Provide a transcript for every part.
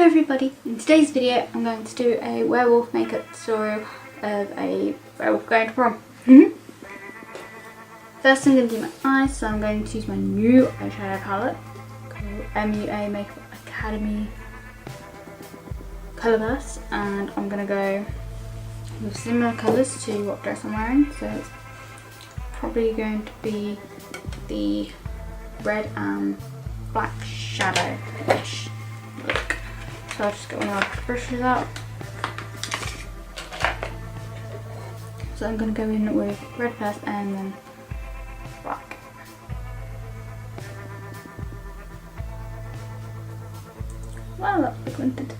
everybody, in today's video I'm going to do a werewolf makeup tutorial of a werewolf going to prom. First I'm going to do my eyes, so I'm going to use my new eyeshadow palette called MUA Makeup Academy Colour Burst, and I'm going to go with similar colours to what dress I'm wearing, so it's probably going to be the red and black shadow-ish look. So I'll just get one of my brushes out. So I'm going to go in with red first and then black. Wow, that's pigmented.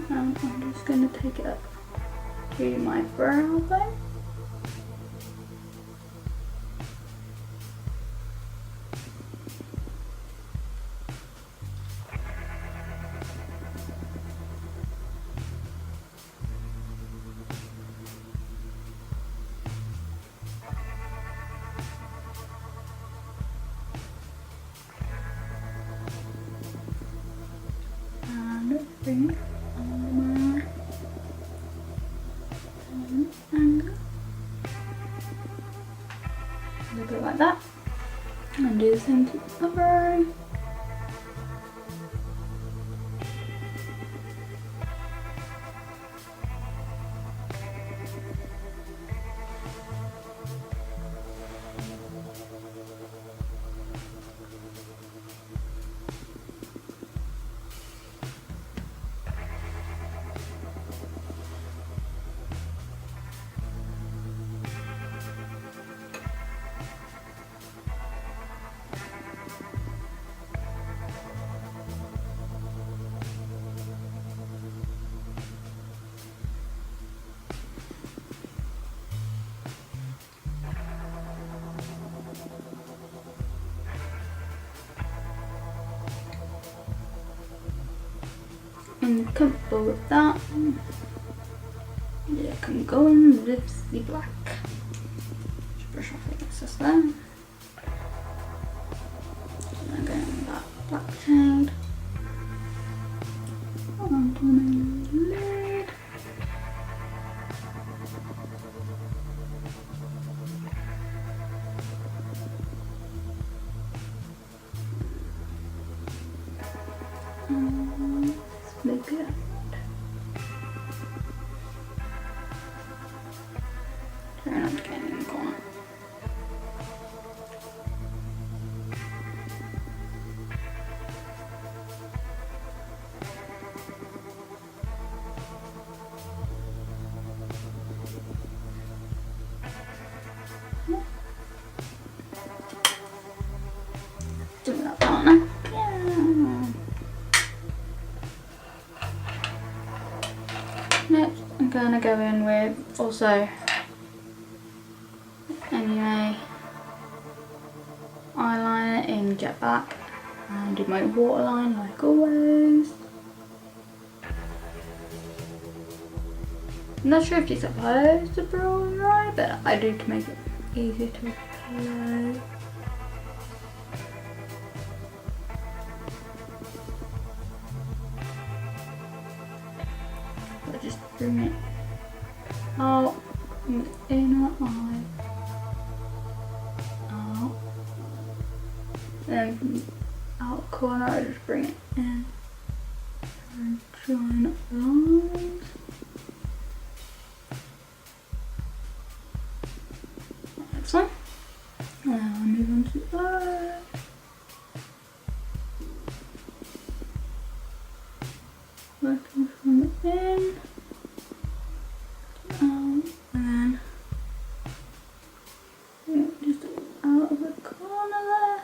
And I'm just going to take it up to my brow bone. And bring it on angle. A little bit like that. And do the same to the other eye. I'm comfortable with that. Yeah, I can go in with the black. Just brush off the excess there. And then go in with that black shade. Onto my lid. Make it. Try not to get in the corner. Do that partner. Next, I'm going to go in with also MUA eyeliner in jet black and do my waterline like always. I'm not sure if you're supposed to draw on your eye, but I do to make it easier to apply. Just bring it out from the inner eye, out, then from the out corner I just bring it in and join up the lines. Next one, and then I'll move on to that. Working from within, and then just out of the corner there.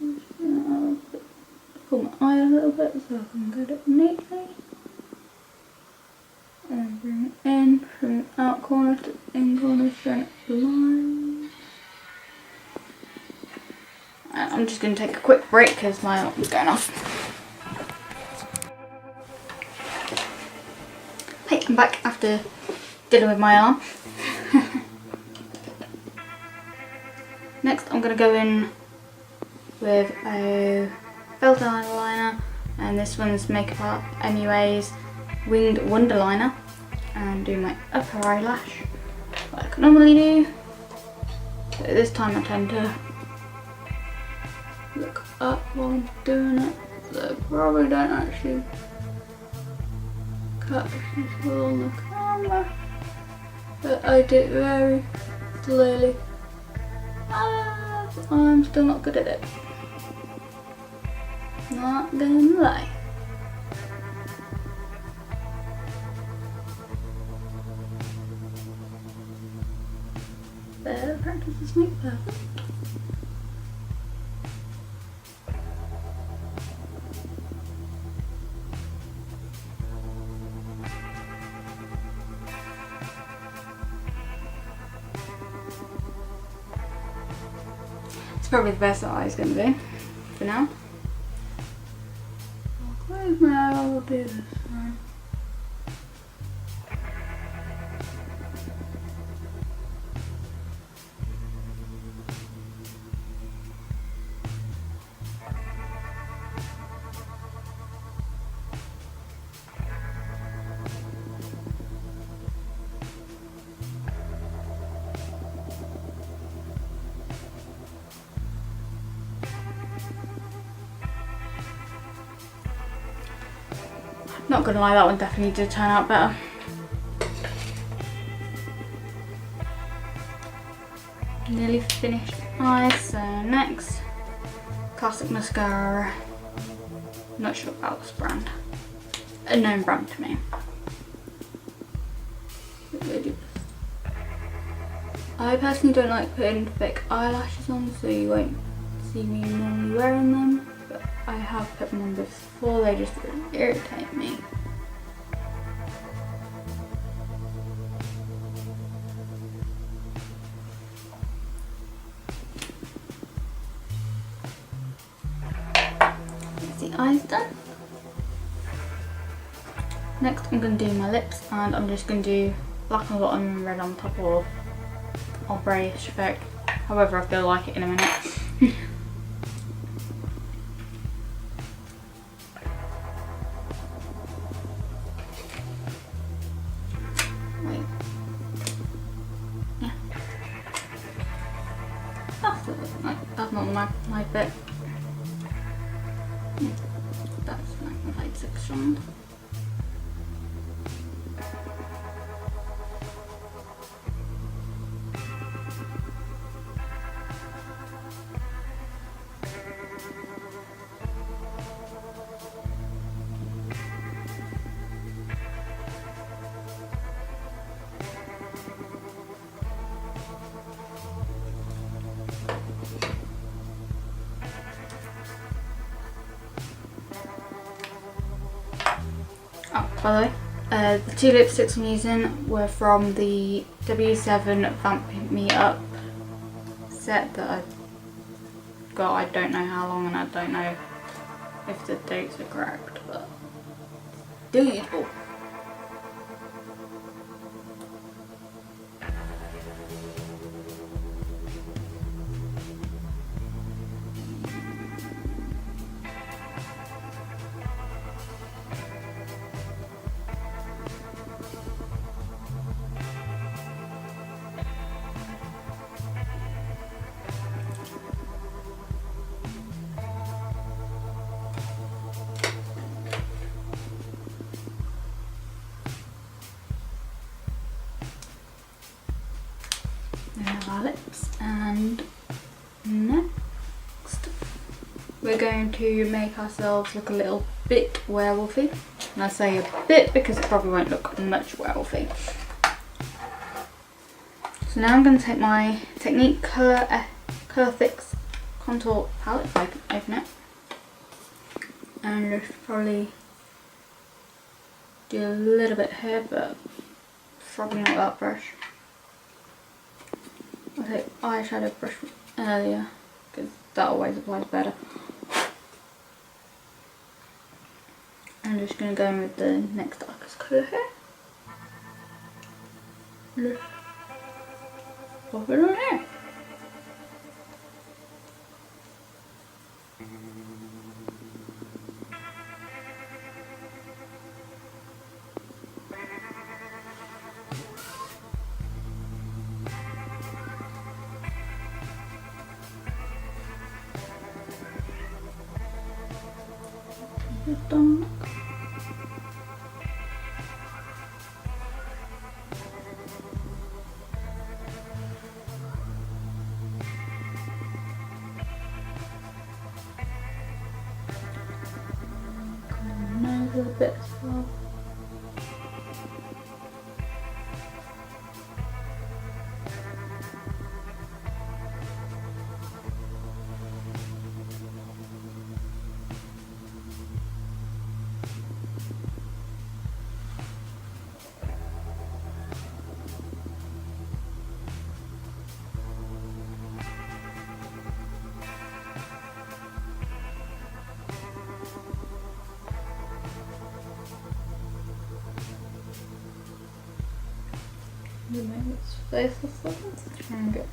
Just pull my eye a little bit so I can get it neatly, and bring it in from the out corner to the in corner, join up the line. I'm just going to take a quick break because my alarm's going off. I'm back after dealing with my arm. Next I'm going to go in with a felt eyeliner, and this one's Makeup Art MUA's Winged Wonderliner, and do my upper eyelash like I normally do. So this time I tend to look up while I'm doing it, so probably don't actually cut this well on the camera, but I do it very slowly. I'm still not good at it, not gonna lie. Better practice is make perfect. It's probably the best that eye's going to be for now. I'll close my eye, I'll do this. Not gonna lie, that one definitely did turn out better. Nearly finished eyes, so next, classic mascara. Not sure about this brand. A known brand to me. I personally don't like putting fake eyelashes on, so you won't see me normally wearing them. But I have put them on before, they just really irritate me. That's the eyes done. Next I'm going to do my lips, and I'm just going to do black on the bottom and red on top, or ombre-ish effect, however I feel like it in a minute. Wait. Yeah. That's not my bit. That's magnified section. Oh, by the way, the two lipsticks I'm using were from the W7 Vamp Me Up set that I've got. I don't know how long, and I don't know if the dates are correct, but still useful. We have our lips, and next we're going to make ourselves look a little bit werewolfy. And I say a bit because it probably won't look much werewolfy. So now I'm going to take my Technique Colour Fix Contour Palette, if I can open it, and just probably do a little bit here, but probably not that brush. I'll take eyeshadow brush from earlier because that always applies better. I'm just going to go in with the next darkest colour here. Let's pop it on here. Done. Another bit as well. Maybe it's faceless looking. Try and get.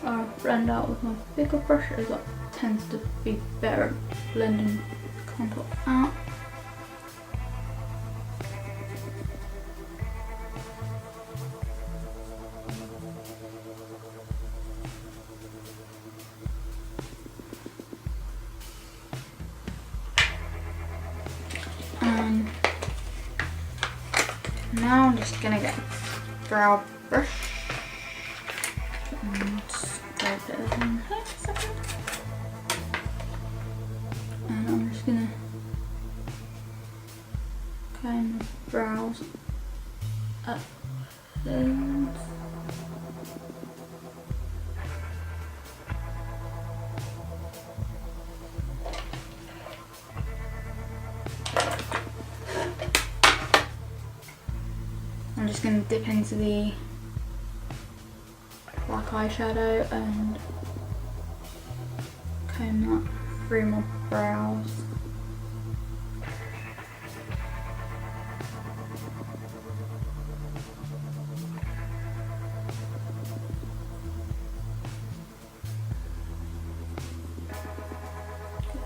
I blend out with my bigger brush as that tends to be better at blending contour out. And now I'm just gonna get a brow brush. And I'm just gonna kind of browse up things. I'm just gonna dip into the black eyeshadow and comb that through my brows.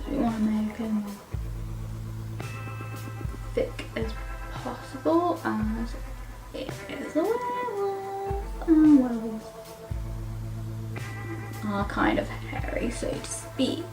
We want to make them thick as possible, as it is a werewolf, and werewolves are kind of hairy, so to speak.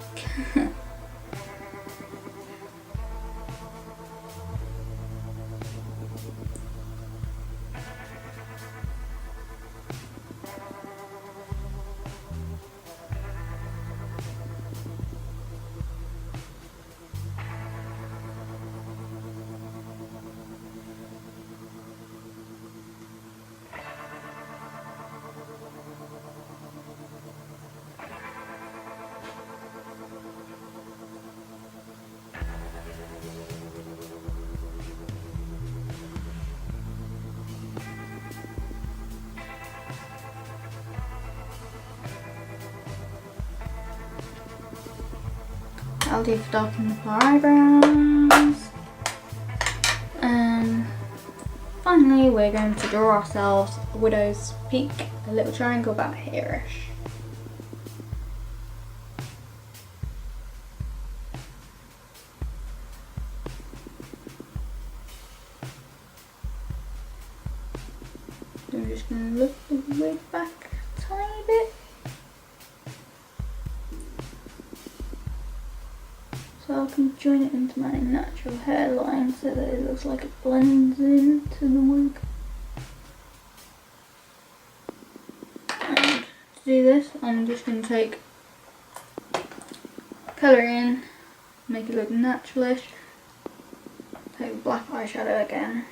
I'll do for darkening up our eyebrows. And finally we're going to draw ourselves a widow's peak, a little triangle about here-ish. So I'm just going to lift the wig back a tiny bit. So I can join it into my natural hairline so that it looks like it blends into the wig. And to do this, I'm just going to take colour in, make it look naturalish. Take black eyeshadow again.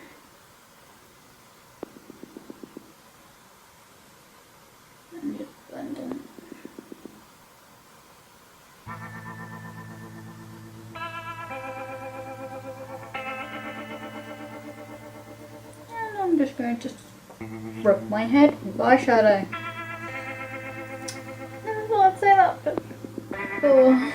going to rub my head with eyeshadow. Never thought I'd say that, but oh.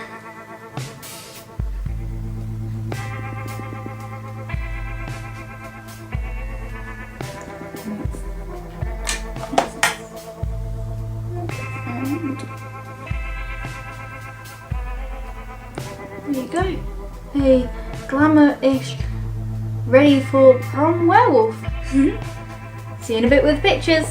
There you go, a glamour-ish, ready for prom werewolf. See you in a bit with pictures.